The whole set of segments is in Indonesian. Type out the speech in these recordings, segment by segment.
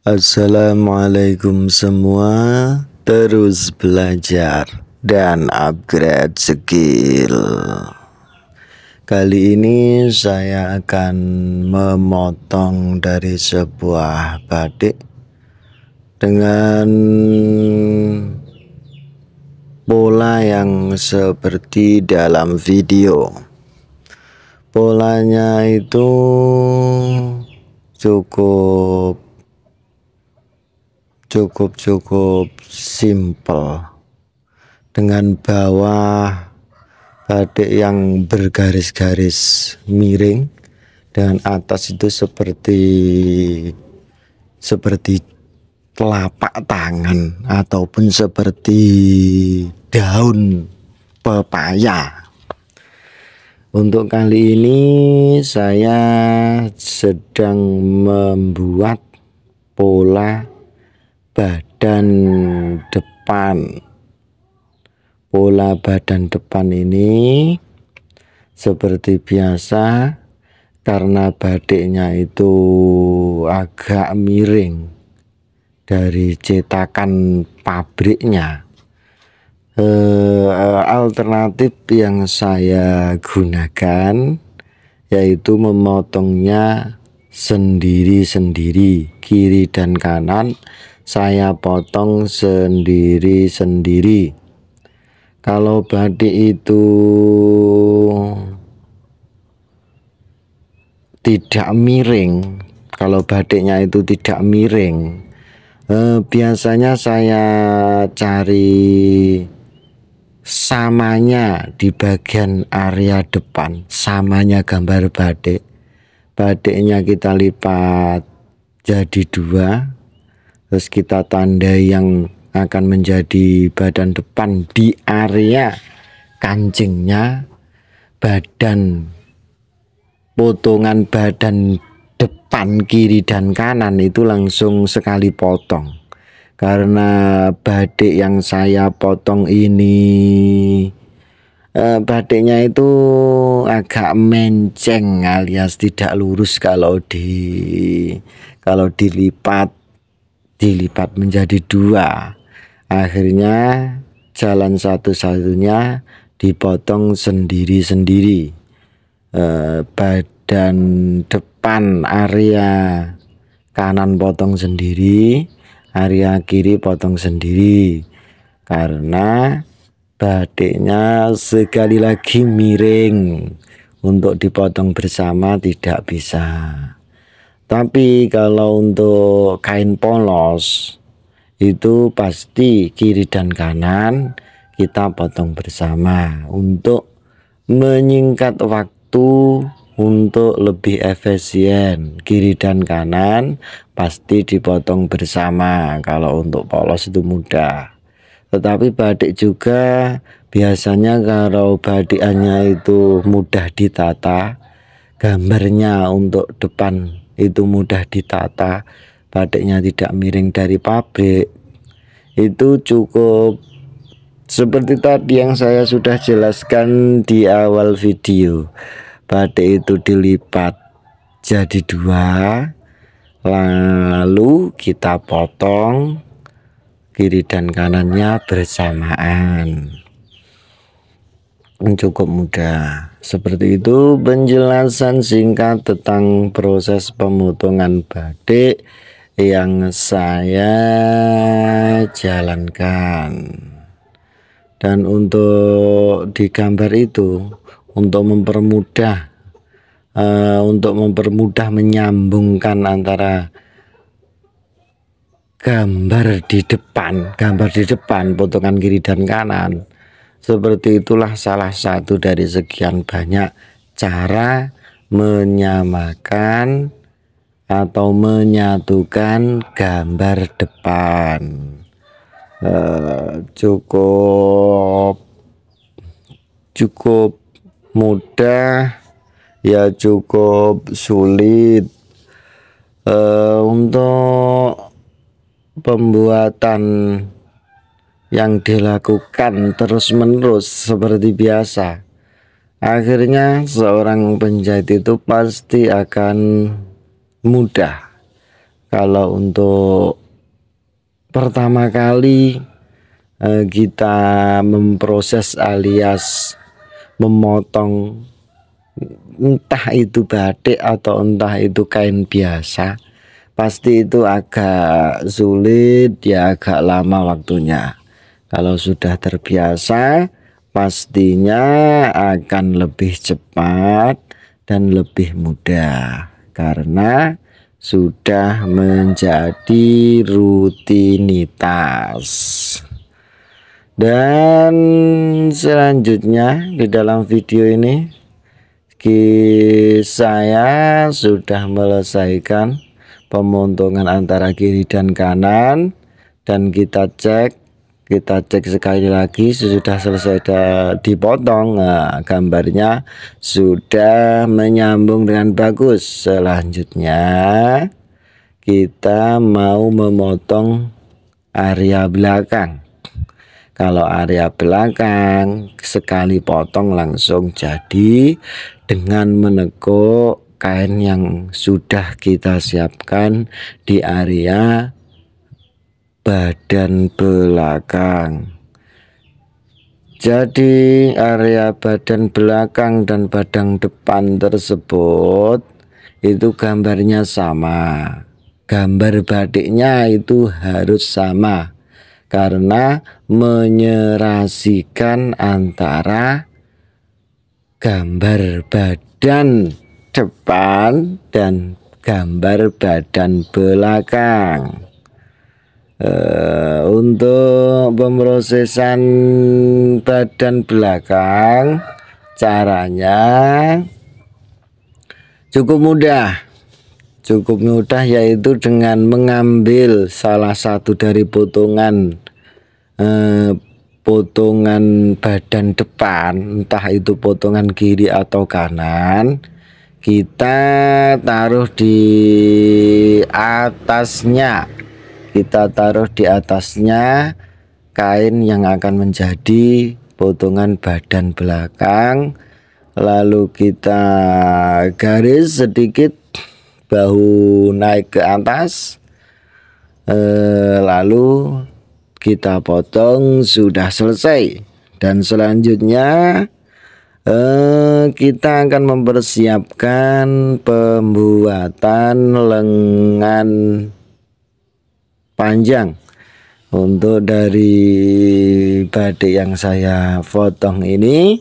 Assalamualaikum semua, terus belajar dan upgrade skill. Kali ini saya akan memotong dari sebuah batik dengan pola yang seperti dalam video. Polanya itu cukup simple, dengan bawah batik yang bergaris-garis miring, dan atas itu seperti telapak tangan ataupun seperti daun pepaya. Untuk kali ini saya sedang membuat pola badan depan. Pola badan depan ini seperti biasa, karena batiknya itu agak miring dari cetakan pabriknya. Alternatif yang saya gunakan yaitu memotongnya sendiri-sendiri, kiri dan kanan saya potong sendiri-sendiri. Kalau batik itu tidak miring, kalau batiknya itu tidak miring, biasanya saya cari samanya di bagian area depan, samanya gambar batik. Batiknya kita lipat jadi dua, terus kita tandai yang akan menjadi badan depan di area kancingnya. Potongan badan depan kiri dan kanan itu langsung sekali potong, karena batik yang saya potong ini batiknya itu agak menceng alias tidak lurus kalau dilipat menjadi dua. Akhirnya jalan satu-satunya dipotong sendiri-sendiri. Badan depan area kanan potong sendiri, area kiri potong sendiri, karena batiknya sekali lagi miring, untuk dipotong bersama tidak bisa. Tapi kalau untuk kain polos itu pasti kiri dan kanan kita potong bersama untuk menyingkat waktu, untuk lebih efisien. Kiri dan kanan pasti dipotong bersama. Kalau untuk polos itu mudah. Tetapi batik juga biasanya kalau batikannya itu mudah ditata, gambarnya untuk depan itu mudah ditata, batiknya tidak miring dari pabrik, itu cukup seperti tadi yang saya sudah jelaskan di awal video. Batik itu dilipat jadi dua, lalu kita potong kiri dan kanannya bersamaan. Cukup mudah. Seperti itu penjelasan singkat tentang proses pemotongan batik yang saya jalankan. Dan untuk di gambar itu, untuk mempermudah menyambungkan antara gambar di depan, potongan kiri dan kanan, seperti itulah salah satu dari sekian banyak cara menyamakan atau menyatukan gambar depan. Cukup mudah ya, cukup sulit. Untuk pembuatan yang dilakukan terus-menerus seperti biasa, akhirnya seorang penjahit itu pasti akan mudah Kalau untuk pertama kali kita memproses alias memotong, entah itu batik atau entah itu kain biasa, pasti itu agak sulit ya, agak lama waktunya. Kalau sudah terbiasa, pastinya akan lebih cepat dan lebih mudah karena sudah menjadi rutinitas. Dan selanjutnya di dalam video ini saya sudah melesaikan pemotongan antara kiri dan kanan, dan kita cek sekali lagi sudah selesai dipotong. Nah, gambarnya sudah menyambung dengan bagus. Selanjutnya kita mau memotong area belakang. Kalau area belakang sekali potong langsung jadi dengan menekuk kain yang sudah kita siapkan di area badan belakang. Jadi area badan belakang dan badan depan tersebut itu gambarnya sama. Gambar batiknya itu harus sama karena menyerasikan antara gambar badan depan dan gambar badan belakang. Untuk pemrosesan badan belakang caranya cukup mudah, yaitu dengan mengambil salah satu dari potongan badan depan, entah itu potongan kiri atau kanan, kita taruh di atasnya. Kain yang akan menjadi potongan badan belakang, lalu kita garis sedikit bahu naik ke atas, lalu kita potong, sudah selesai. Dan selanjutnya kita akan mempersiapkan pembuatan lengan panjang. Untuk dari batik yang saya potong ini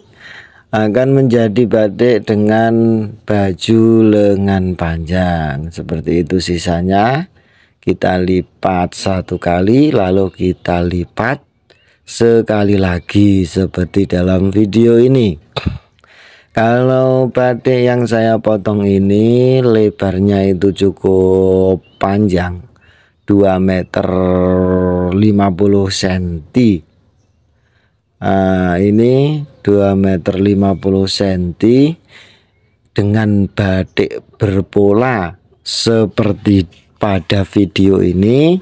akan menjadi batik dengan baju lengan panjang seperti itu. Sisanya kita lipat satu kali, lalu kita lipat sekali lagi seperti dalam video ini. Kalau batik yang saya potong ini lebarnya itu cukup panjang, 2 meter 50 cm. Ini 2 meter 50 cm dengan batik berpola seperti pada video ini.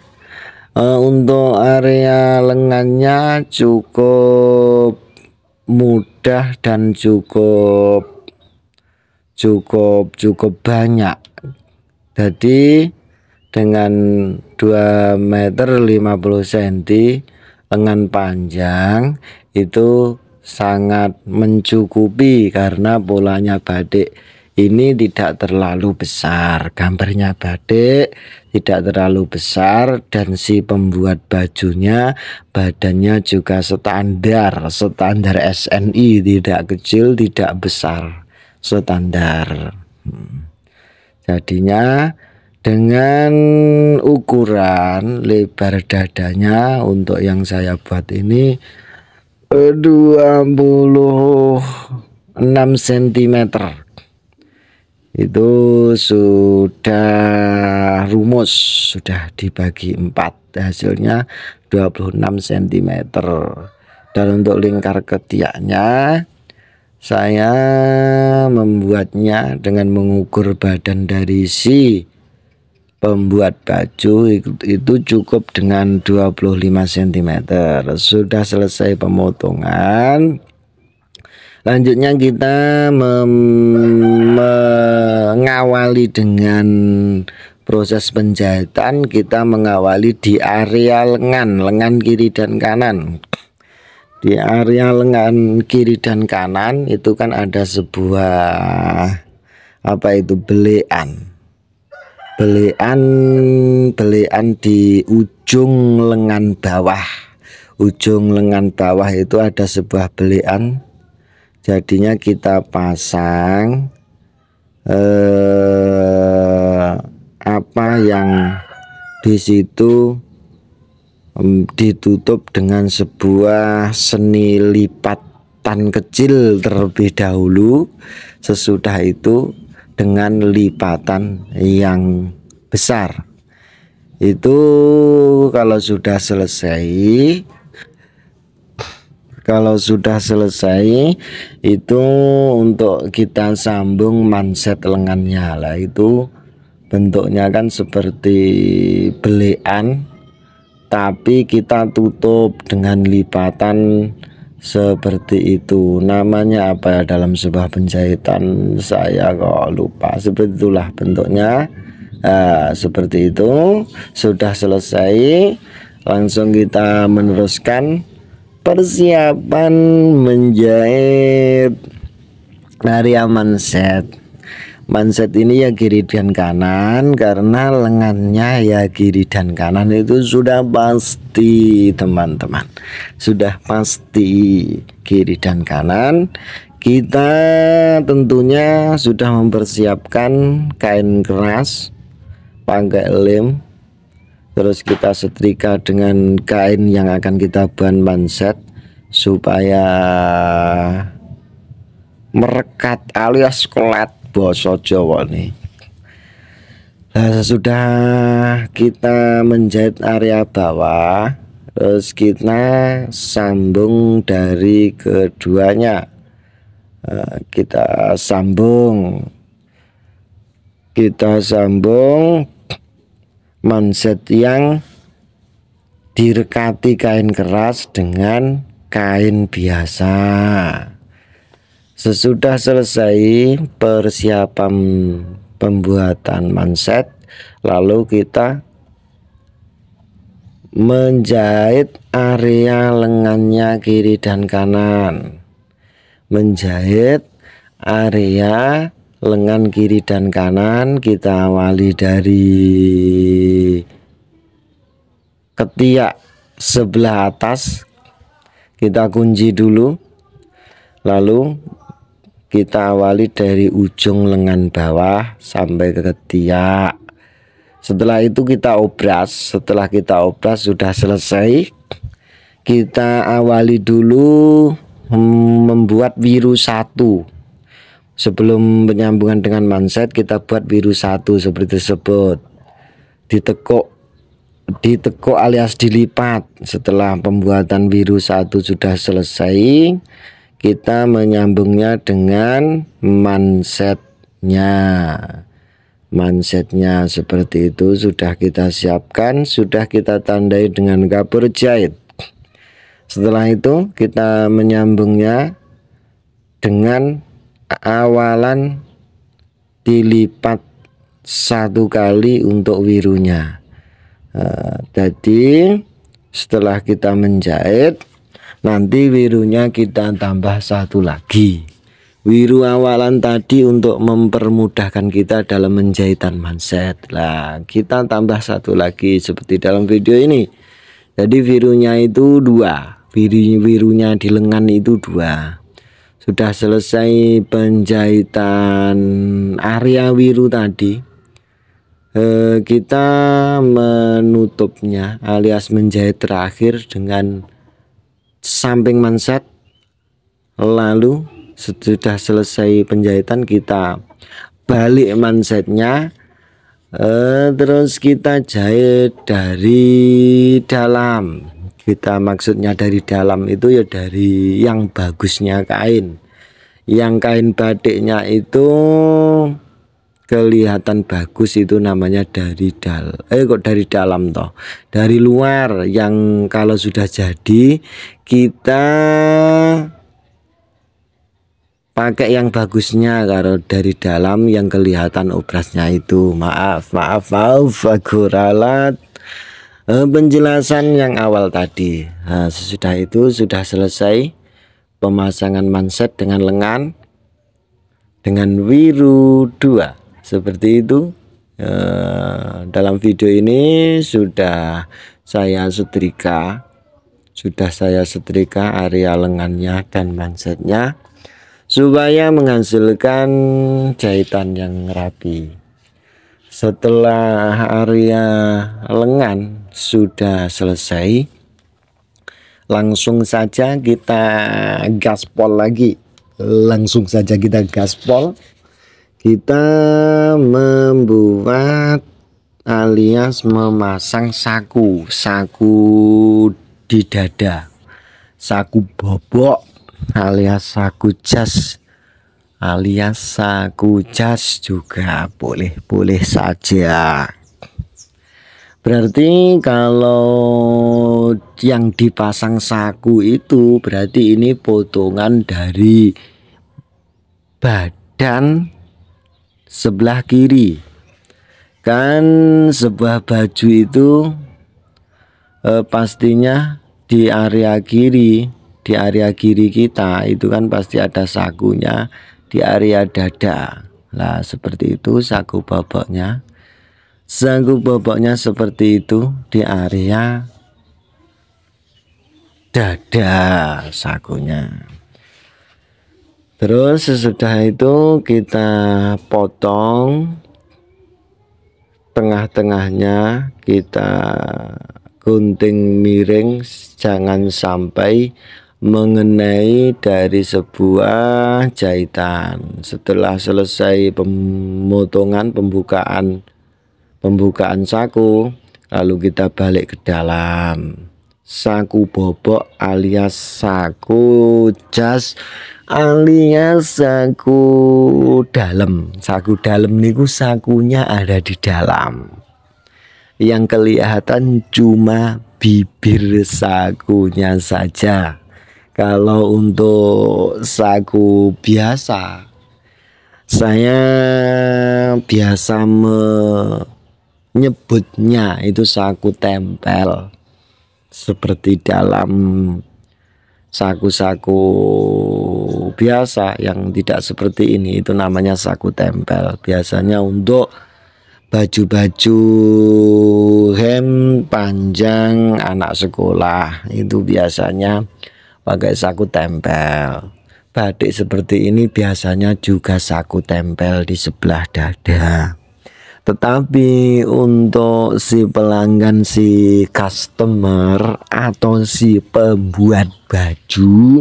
Untuk area lengannya cukup mudah dan cukup banyak. Jadi dengan 2 meter 50 cm lengan panjang itu sangat mencukupi karena polanya batik ini tidak terlalu besar. Gambarnya batik tidak terlalu besar dan si pembuat bajunya badannya juga standar SNI, tidak kecil tidak besar, standar. Jadinya dengan ukuran lebar dadanya untuk yang saya buat ini 26 cm. Itu sudah rumus, sudah dibagi 4, hasilnya 26 cm. Dan untuk lingkar ketiaknya saya membuatnya dengan mengukur badan dari si pembuat baju itu cukup dengan 25 cm. Sudah selesai pemotongan. Lanjutnya kita mengawali dengan proses penjahitan kita mengawali di area lengan kiri dan kanan. Di area lengan kiri dan kanan itu kan ada sebuah belean di ujung lengan bawah. Ujung lengan bawah itu ada sebuah belean, jadinya kita pasang apa yang di situ ditutup dengan sebuah seni lipatan kecil terlebih dahulu, sesudah itu dengan lipatan yang besar. Itu kalau sudah selesai itu untuk kita sambung manset lengannya lah. Itu bentuknya kan seperti belean, tapi kita tutup dengan lipatan seperti itu. Namanya apa ya dalam sebuah penjahitan, saya kok lupa. Seperti itulah bentuknya. Seperti itu. Sudah selesai, langsung kita meneruskan persiapan menjahit area manset. Manset ini ya kiri dan kanan, karena lengannya ya kiri dan kanan itu sudah pasti teman-teman, sudah pasti kiri dan kanan. Kita tentunya sudah mempersiapkan kain keras, pakai lem, terus kita setrika dengan kain yang akan kita bahan manset supaya merekat alias kelet basa Jawa nih. Nah, sudah kita menjahit area bawah, terus kita sambung dari keduanya. Kita sambung manset yang direkati kain keras dengan kain biasa. Sesudah selesai persiapan pembuatan manset, lalu kita menjahit area lengannya kiri dan kanan. Menjahit area lengan kiri dan kanan, kita awali dari ketiak sebelah atas, kita kunci dulu, lalu kita awali dari ujung lengan bawah sampai ke ketiak. Setelah itu kita obras. Setelah kita obras sudah selesai, kita awali dulu membuat wiru 1. Sebelum penyambungan dengan manset, kita buat wiru 1 seperti tersebut. Ditekuk alias dilipat. Setelah pembuatan wiru 1 sudah selesai, kita menyambungnya dengan mansetnya. Mansetnya seperti itu sudah kita siapkan, sudah kita tandai dengan kapur jahit. Setelah itu kita menyambungnya dengan awalan dilipat 1 kali untuk wirunya. Jadi setelah kita menjahit, nanti wirunya kita tambah 1 lagi. Wiru awalan tadi untuk mempermudahkan kita dalam menjahitan manset. Nah, kita tambah 1 lagi seperti dalam video ini. Jadi wirunya itu 2. Wirunya di lengan itu 2. Sudah selesai penjahitan area wiru tadi, kita menutupnya alias menjahit terakhir dengan samping manset. Lalu sudah selesai penjahitan, kita balik mansetnya, terus kita jahit dari dalam. Kita maksudnya dari dalam itu ya dari yang bagusnya kain. Yang kain batiknya itu kelihatan bagus, itu namanya dari dalam toh, dari luar. Yang kalau sudah jadi kita pakai yang bagusnya. Kalau dari dalam yang kelihatan obrasnya itu, maaf aku ralat penjelasan yang awal tadi. Nah, sesudah itu sudah selesai pemasangan manset dengan lengan dengan wiru 2 seperti itu. Dalam video ini sudah saya setrika area lengannya dan mansetnya supaya menghasilkan jahitan yang rapi. Setelah area lengan sudah selesai, langsung saja kita gaspol lagi. Kita membuat alias memasang saku di dada, saku bobok alias saku jas, juga boleh saja. Berarti kalau yang dipasang saku itu berarti ini potongan dari badan sebelah kiri. Kan sebuah baju itu pastinya di area kiri kita itu kan pasti ada sakunya di area dada. Nah seperti itu saku boboknya seperti itu di area dada sakunya. Terus sesudah itu kita potong tengah-tengahnya, kita gunting miring, jangan sampai mengenai dari sebuah jahitan. Setelah selesai pemotongan pembukaan saku, lalu kita balik ke dalam. Saku bobok alias saku jas alias saku dalam. Saku dalam niku sakunya ada di dalam. Yang kelihatan cuma bibir sakunya saja. Kalau untuk saku biasa, saya biasa menyebutnya itu saku tempel. Seperti dalam saku-saku biasa yang tidak seperti ini, itu namanya saku tempel. Biasanya untuk baju-baju hem panjang anak sekolah itu biasanya pakai saku tempel. Batik seperti ini biasanya juga saku tempel di sebelah dada. Tetapi untuk si pelanggan, si customer atau si pembuat baju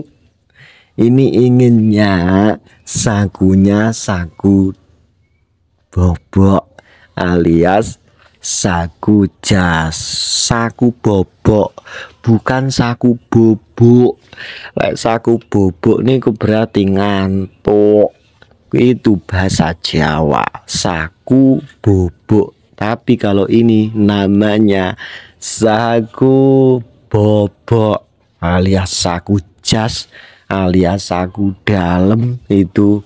ini inginnya sakunya saku bobok alias saku jas, saku bobok, bukan saku bobok. Saku bobok ini berarti ngantuk. Itu bahasa Jawa, saku bobok. Tapi kalau ini namanya saku bobok alias saku jas alias saku dalam, itu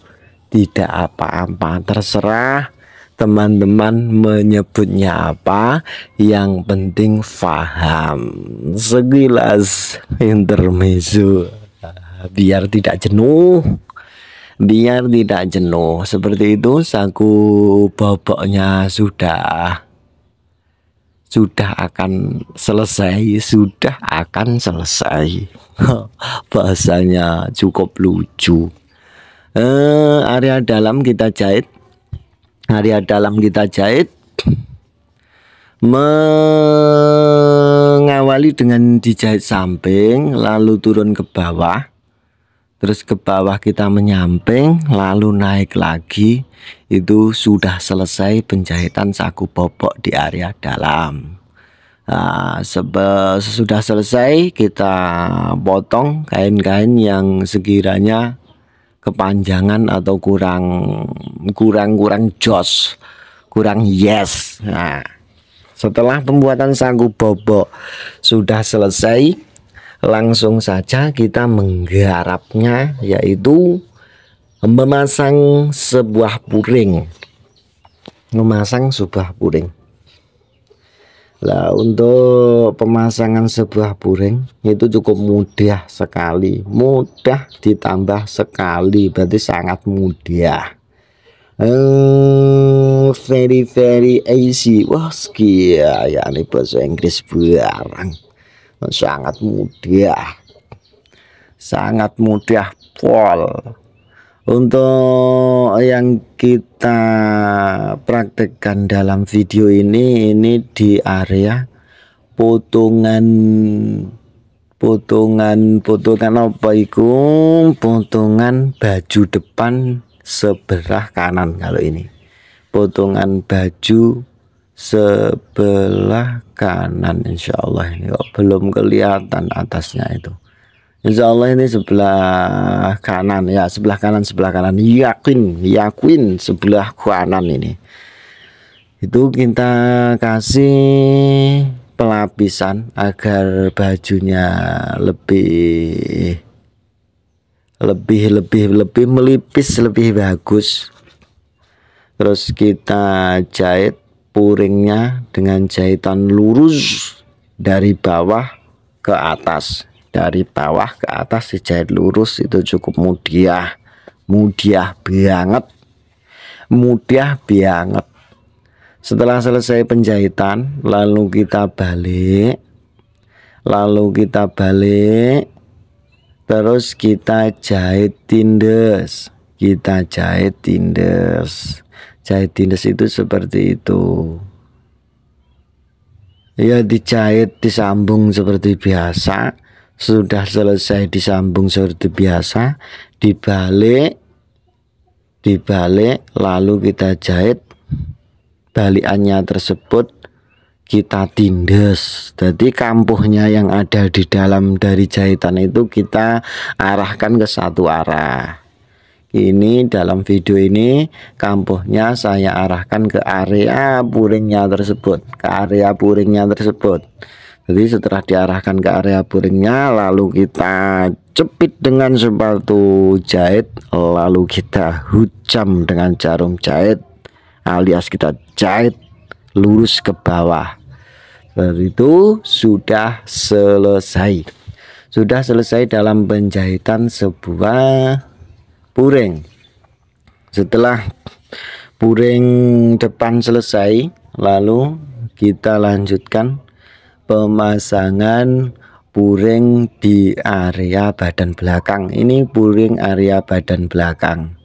tidak apa-apa, terserah teman-teman menyebutnya apa, yang penting paham. Sekilas intermezzo biar tidak jenuh. Seperti itu. Saku boboknya sudah akan selesai. Bahasanya cukup lucu. Area dalam kita jahit, mengawali dengan dijahit samping, lalu turun ke bawah. Terus ke bawah kita menyamping, lalu naik lagi. Itu sudah selesai penjahitan saku bobok di area dalam. Nah, sesudah selesai kita potong kain-kain yang sekiranya kepanjangan atau kurang jos, kurang yes. Nah, setelah pembuatan saku bobok sudah selesai, langsung saja kita menggarapnya, yaitu Memasang sebuah puring. Memasang sebuah puring. Lah, untuk pemasangan sebuah puring itu cukup mudah sekali. Mudah ditambah sekali, berarti sangat mudah. Very very easy. Wah, sekia ya, ini bahasa Inggris barang. Sangat mudah. Sangat mudah pol. Untuk yang kita praktekkan dalam video ini di area potongan apa itu? Potongan baju depan sebelah kanan. Kalau ini potongan baju sebelah kanan, insya Allah. Ini kok belum kelihatan atasnya itu. Insya Allah ini sebelah kanan ya, sebelah kanan yakin sebelah kanan ini. Itu kita kasih pelapisan agar bajunya lebih melipis, lebih bagus. Terus kita jahit puringnya dengan jahitan lurus dari bawah ke atas. Dari bawah ke atas dijahit lurus, itu cukup mudah banget. Setelah selesai penjahitan, lalu kita balik, terus kita jahit tindes. Jahit tindes itu seperti itu ya, dijahit disambung seperti biasa. Sudah selesai disambung seperti biasa, dibalik, lalu kita jahit balikannya tersebut, kita tindes. Jadi kampuhnya yang ada di dalam dari jahitan itu kita arahkan ke satu arah. Ini dalam video ini kampuhnya saya arahkan ke area puringnya tersebut, Jadi setelah diarahkan ke area puringnya, lalu kita cepit dengan sepatu jahit, lalu kita hujam dengan jarum jahit, alias kita jahit lurus ke bawah. Seperti itu sudah selesai dalam penjahitan sebuah puring. Setelah puring depan selesai, lalu kita lanjutkan pemasangan puring di area badan belakang. Ini puring area badan belakang.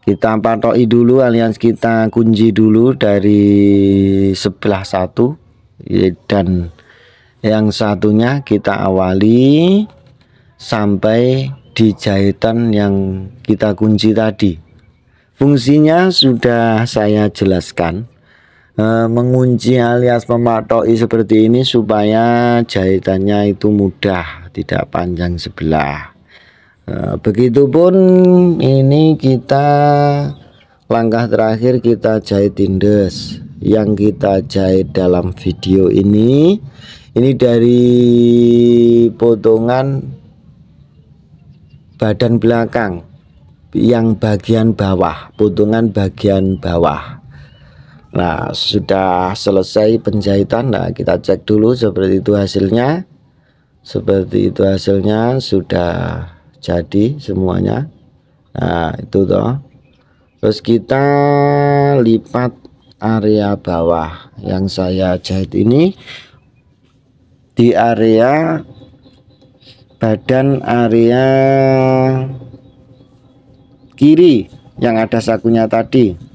Kita patoki dulu, alias kita kunci dulu dari sebelah satu, dan yang satunya kita awali sampai di jahitan yang kita kunci tadi. Fungsinya sudah saya jelaskan. Mengunci alias mematoki seperti ini supaya jahitannya itu mudah, tidak panjang sebelah. Begitupun ini kita langkah terakhir, kita jahit tindes. Yang kita jahit dalam video ini dari potongan badan belakang yang bagian bawah, potongan bagian bawah. Nah, sudah selesai penjahitan. Nah, kita cek dulu seperti itu hasilnya. Sudah jadi semuanya. Nah, itu toh. Terus kita lipat area bawah yang saya jahit ini di area badan area kiri yang ada sakunya tadi.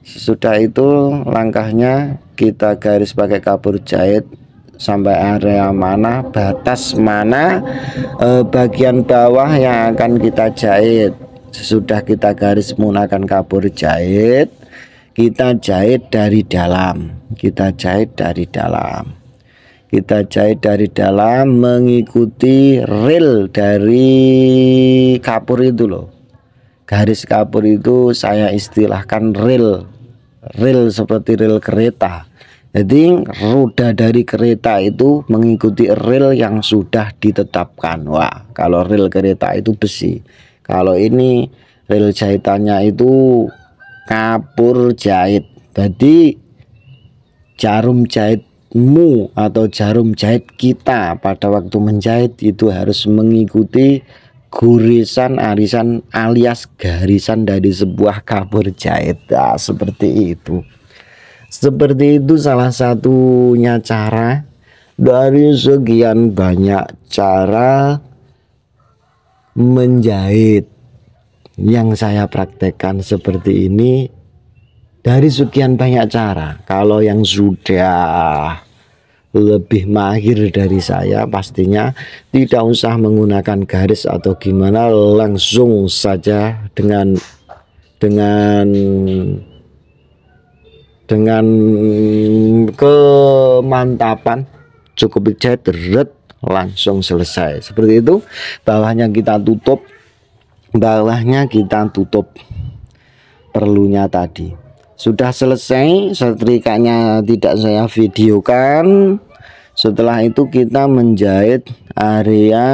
Sesudah itu langkahnya kita garis pakai kapur jahit sampai area mana, batas mana bagian bawah yang akan kita jahit. Sesudah kita garis menggunakan kapur jahit, kita jahit dari dalam. Kita jahit dari dalam mengikuti rel dari kapur itu loh. Garis kapur itu saya istilahkan rel seperti rel kereta. Jadi roda dari kereta itu mengikuti rel yang sudah ditetapkan. Wah, kalau rel kereta itu besi, kalau ini rel jahitannya itu kapur jahit. Jadi jarum jahitmu atau jarum jahit kita pada waktu menjahit itu harus mengikuti gurisan arisan alias garisan dari sebuah kapur jahit. Nah, seperti itu. Seperti itu salah satunya cara dari sekian banyak cara menjahit yang saya praktekkan seperti ini. Dari sekian banyak cara, kalau yang sudah lebih mahir dari saya pastinya tidak usah menggunakan garis atau gimana, langsung saja dengan kemantapan cukup dijahit langsung selesai. Seperti itu. Bawahnya kita tutup perlunya tadi. Sudah selesai, setrikanya tidak saya videokan. Setelah itu kita menjahit area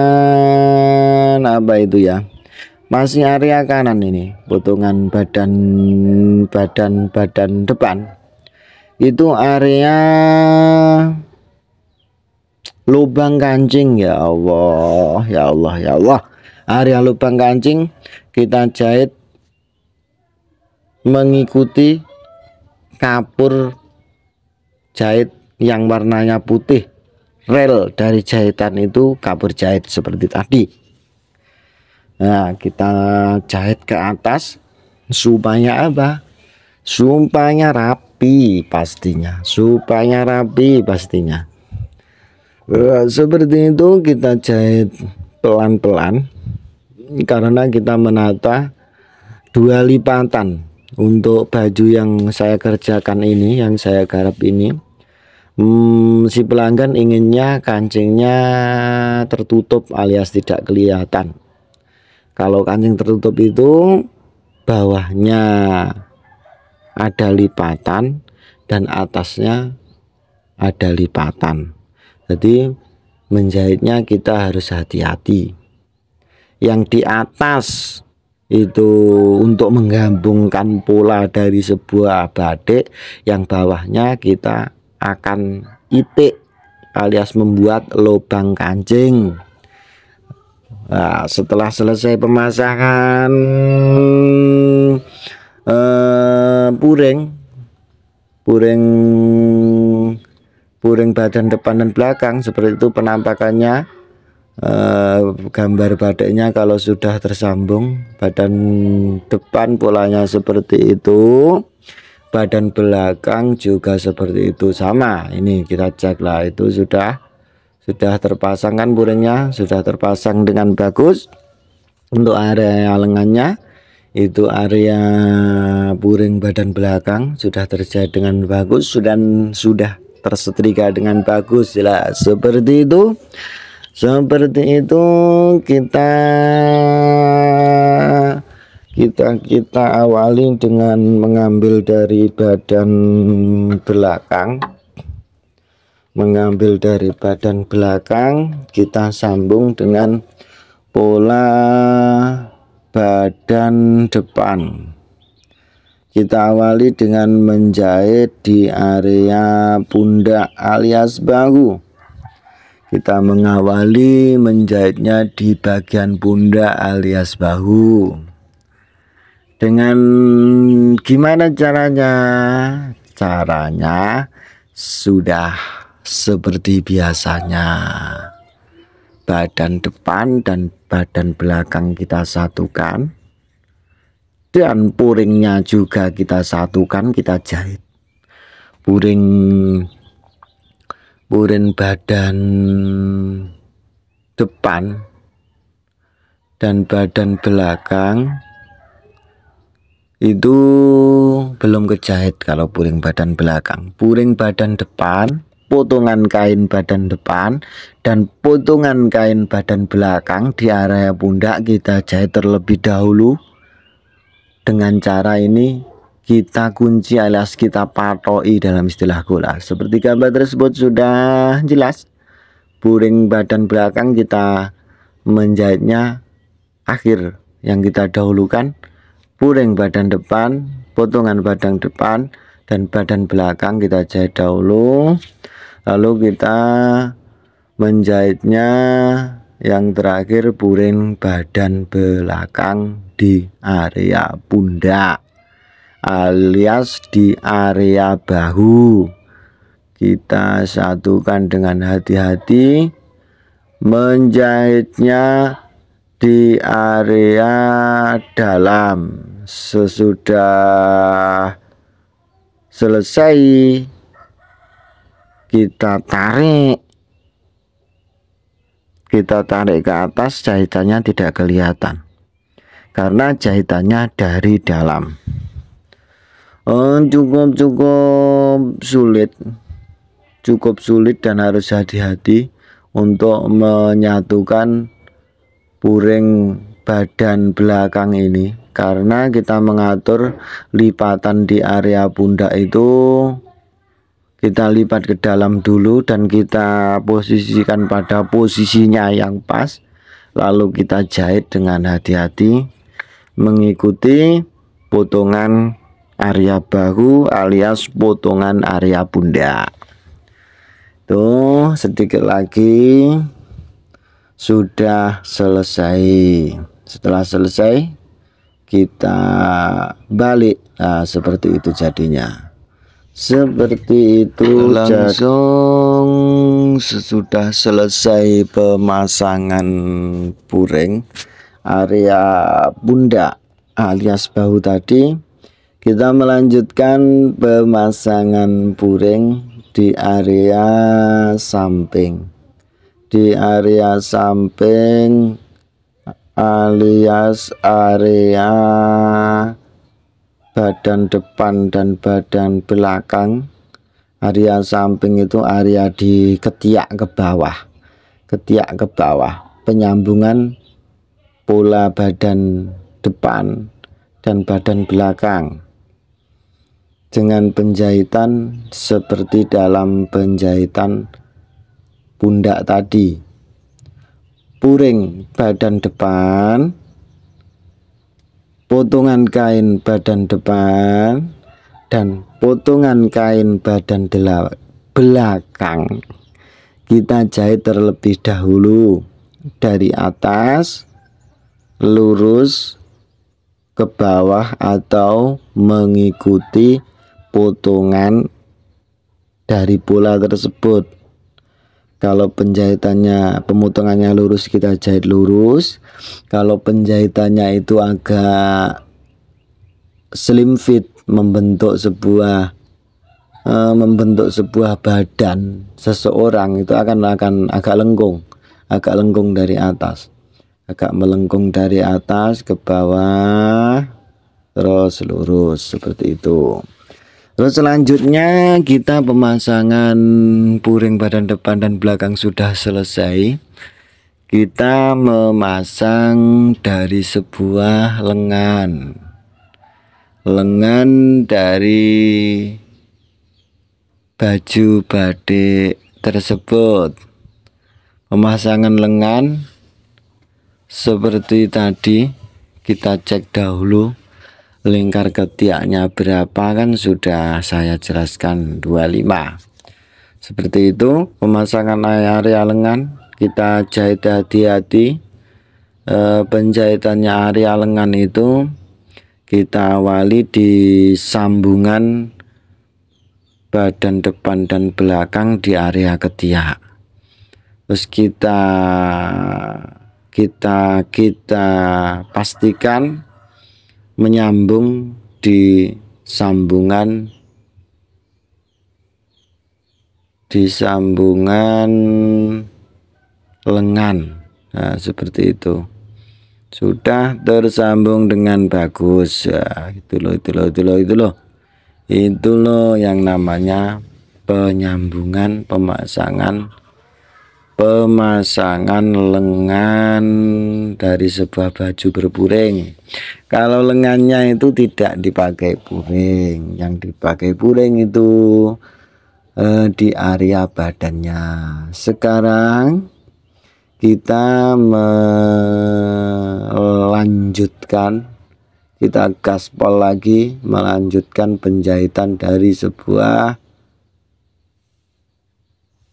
apa itu ya, masih area kanan ini, potongan badan depan itu area lubang kancing. Ya Allah, ya Allah, ya Allah, area lubang kancing kita jahit mengikuti kapur jahit yang warnanya putih. Rel dari jahitan itu kapur jahit seperti tadi. Nah, kita jahit ke atas supaya apa? Supaya rapi pastinya. Seperti itu kita jahit pelan-pelan karena kita menata 2 lipatan. Untuk baju yang saya kerjakan ini, yang saya garap ini, si pelanggan inginnya kancingnya tertutup alias tidak kelihatan. Kalau kancing tertutup itu bawahnya ada lipatan dan atasnya ada lipatan. Jadi menjahitnya kita harus hati-hati. Yang di atas itu untuk menggabungkan pola dari sebuah batik, yang bawahnya kita akan itik alias membuat lubang kancing. Nah, setelah selesai pemasangan puring badan depan dan belakang, seperti itu penampakannya. Gambar batiknya kalau sudah tersambung, badan depan polanya seperti itu, badan belakang juga seperti itu, sama. Ini kita cek lah, itu sudah terpasang kan, puringnya sudah terpasang dengan bagus. Untuk area lengannya itu area puring badan belakang sudah terjahit dengan bagus dan sudah tersetrika dengan bagus lah. Seperti itu kita awali dengan mengambil dari badan belakang, kita sambung dengan pola badan depan. Kita awali dengan menjahit di area pundak alias bahu. Kita mengawali menjahitnya di bagian pundak alias bahu. Dengan gimana caranya? Caranya sudah seperti biasanya. Badan depan dan badan belakang kita satukan. Dan puringnya juga kita satukan, kita jahit. Puring badan depan dan badan belakang itu belum kejahit. Kalau puring badan belakang, puring badan depan, potongan kain badan depan dan potongan kain badan belakang di area pundak kita jahit terlebih dahulu. Dengan cara ini kita kunci alias kita patoi dalam istilah gola. Seperti gambar tersebut sudah jelas. Puring badan belakang kita menjahitnya akhir yang kita dahulukan. puring badan depan, potongan badan depan, dan badan belakang kita jahit dahulu. Lalu kita menjahitnya yang terakhir puring badan belakang di area pundak alias di area bahu. Kita satukan dengan hati-hati, menjahitnya di area dalam. Sesudah selesai kita tarik ke atas, jahitannya tidak kelihatan karena jahitannya dari dalam. Cukup sulit dan harus hati-hati untuk menyatukan puring badan belakang ini, karena kita mengatur lipatan di area pundak itu kita lipat ke dalam dulu dan kita posisikan pada posisinya yang pas, lalu kita jahit dengan hati-hati mengikuti potongan area bahu alias potongan area pundak. Tuh, sedikit lagi sudah selesai. Setelah selesai kita balik. Nah, seperti itu jadinya. Seperti itu langsung sesudah selesai pemasangan puring area pundak alias bahu tadi, kita melanjutkan pemasangan puring di area samping. Di area samping alias area badan depan dan badan belakang. Area samping itu area di ketiak ke bawah. Ketiak ke bawah, penyambungan pola badan depan dan badan belakang dengan penjahitan seperti dalam penjahitan pundak tadi. Puring badan depan, potongan kain badan depan, dan potongan kain badan belakang kita jahit terlebih dahulu dari atas lurus ke bawah atau mengikuti potongan dari pola tersebut. Kalau pemotongannya lurus, kita jahit lurus. Kalau penjahitannya itu agak slim fit, membentuk sebuah badan seseorang, itu akan agak lengkung dari atas, agak melengkung dari atas ke bawah terus lurus seperti itu. Terus selanjutnya kita pemasangan puring badan depan dan belakang sudah selesai. Kita memasang dari sebuah lengan dari baju batik tersebut. Pemasangan lengan seperti tadi, kita cek dahulu lingkar ketiaknya berapa, kan sudah saya jelaskan 25. Seperti itu pemasangan area lengan, kita jahit hati-hati. Penjahitannya area lengan itu kita awali di sambungan badan depan dan belakang di area ketiak. Terus kita pastikan menyambung di sambungan lengan. Nah, seperti itu. Sudah tersambung dengan bagus ya. Itu loh yang namanya penyambungan, pemasangan lengan dari sebuah baju berpuring. Kalau lengannya itu tidak dipakai puring, yang dipakai puring itu di area badannya. Sekarang kita kita gaspol lagi, melanjutkan penjahitan dari sebuah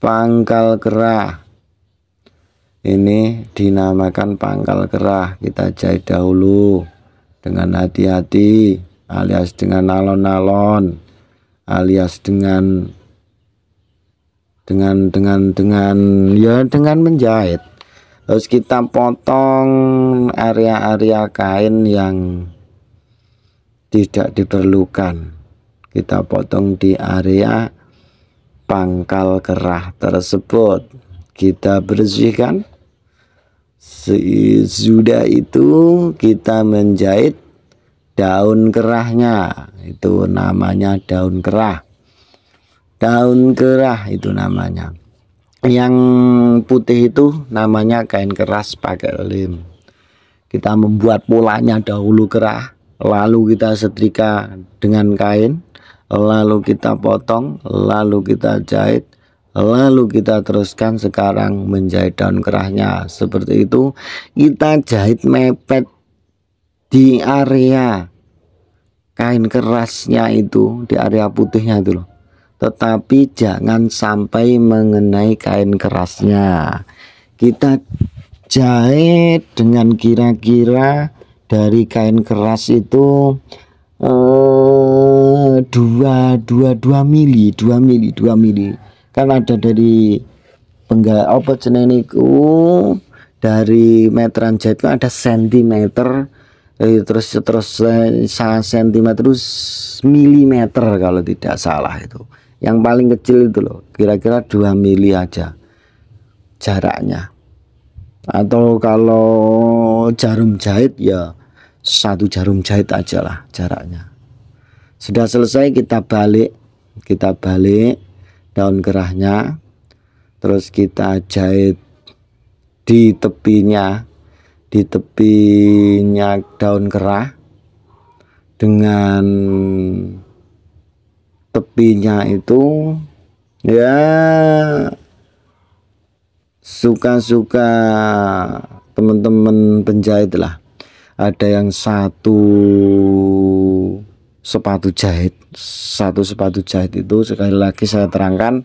pangkal kerah. Ini dinamakan pangkal kerah. Kita jahit dahulu dengan hati-hati, alias dengan alon-alon, alias dengan menjahit. Terus kita potong area-area kain yang tidak diperlukan. Kita potong di area pangkal kerah tersebut. Kita bersihkan. Sudah itu kita menjahit daun kerahnya. Itu namanya daun kerah. Daun kerah itu namanya. Yang putih itu namanya kain keras pakai lem. Kita membuat polanya dahulu kerah, lalu kita setrika dengan kain, lalu kita potong, lalu kita jahit, lalu kita teruskan sekarang menjahit daun kerahnya. Seperti itu kita jahit mepet di area kain kerasnya itu, di area putihnya itu loh. Tetapi jangan sampai mengenai kain kerasnya. Kita jahit dengan kira-kira dari kain keras itu 2 mili. Kan ada dari dari meteran jahit kan ada sentimeter, terus sentimeter terus milimeter kalau tidak salah itu. Yang paling kecil itu loh, kira-kira 2 mili aja jaraknya. Atau kalau jarum jahit ya 1 jarum jahit aja lah jaraknya. Sudah selesai kita balik daun kerahnya, terus kita jahit di tepinya daun kerah dengan tepinya itu ya suka-suka teman-teman penjahit lah. Ada yang satu sepatu jahit itu, sekali lagi saya terangkan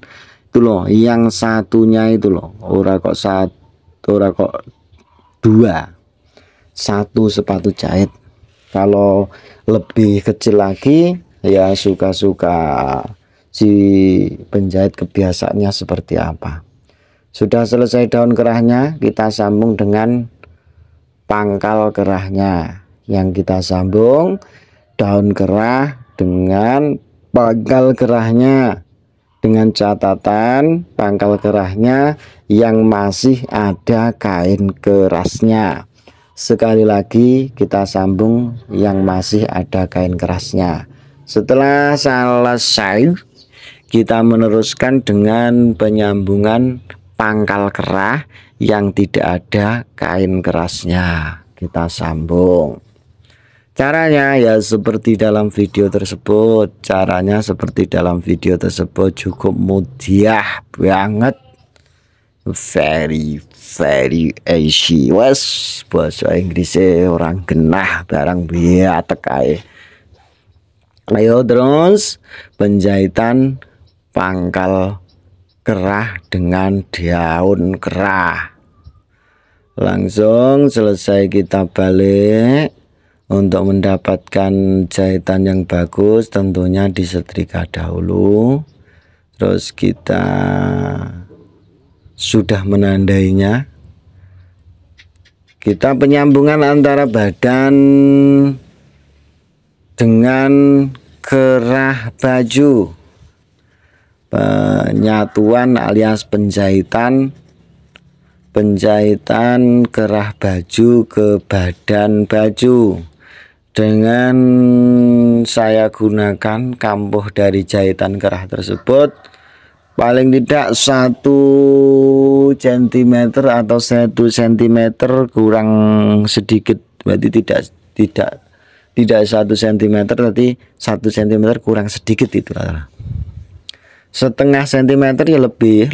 itu loh, yang satunya itu loh, ora kok 2, 1 sepatu jahit. Kalau lebih kecil lagi ya suka-suka si penjahit kebiasaannya seperti apa. Sudah selesai daun kerahnya, kita sambung dengan pangkal kerahnya. Yang kita sambung daun kerah dengan pangkal kerahnya, dengan catatan pangkal kerahnya yang masih ada kain kerasnya. Sekali lagi kita sambung yang masih ada kain kerasnya. Setelah selesai, kita meneruskan dengan penyambungan pangkal kerah yang tidak ada kain kerasnya. Kita sambung. Caranya ya seperti dalam video tersebut. Cukup mudah banget. Very easy. Wes bahasa Inggrisnya orang genah barang biatek ae. Ayo terus penjahitan pangkal kerah dengan daun kerah. Langsung selesai kita balik. Untuk mendapatkan jahitan yang bagus tentunya disetrika dahulu. Terus kita sudah menandainya. Kita penyambungan antara badan dengan kerah baju, penyatuan alias penjahitan kerah baju ke badan baju. Dengan saya gunakan kampuh dari jahitan kerah tersebut paling tidak 1 cm atau 1 cm kurang sedikit, berarti tidak 1 cm, tapi 1 cm kurang sedikit itu lah. Setengah centimeter ya lebih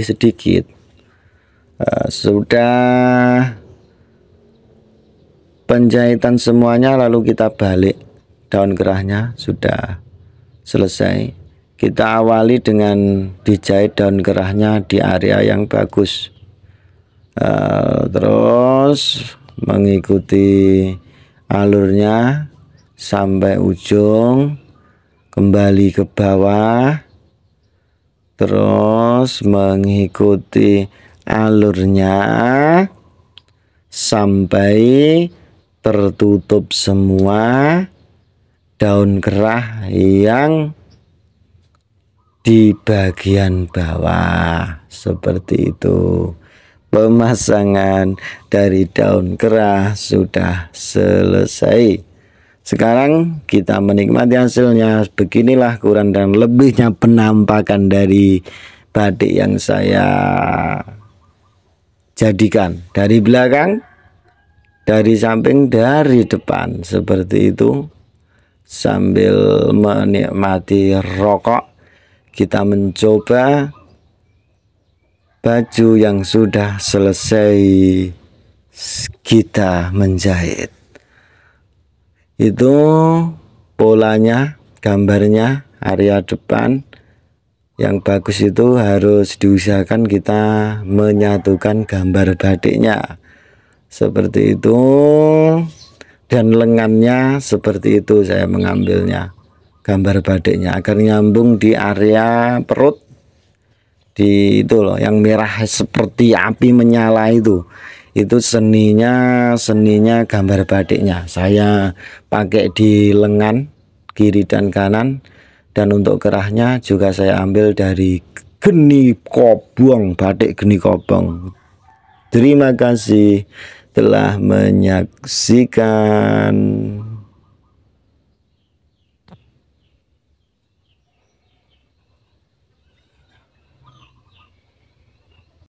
sedikit. Sudah penjahitan semuanya, lalu kita balik. Daun kerahnya sudah selesai. Kita awali dengan dijahit daun kerahnya di area yang bagus. Terus mengikuti alurnya sampai ujung, kembali ke bawah, terus mengikuti alurnya sampai tertutup semua daun kerah yang di bagian bawah. Seperti itu. Pemasangan dari daun kerah sudah selesai. Sekarang kita menikmati hasilnya. Beginilah kurang dan lebihnya penampakan dari batik yang saya jadikan. Dari belakang, dari samping, dari depan. Seperti itu. Sambil menikmati rokok, kita mencoba baju yang sudah selesai kita menjahit. Itu polanya, gambarnya, area depan. Yang bagus itu harus diusahakan kita menyatukan gambar batiknya. Seperti itu. Dan lengannya seperti itu saya mengambilnya. Gambar batiknya agar nyambung di area perut. Di itu loh, yang merah seperti api menyala itu seninya gambar batiknya saya pakai di lengan kiri dan kanan. Dan untuk kerahnya juga saya ambil dari geni kobong, batik geni kobong. Terima kasih telah menyaksikan.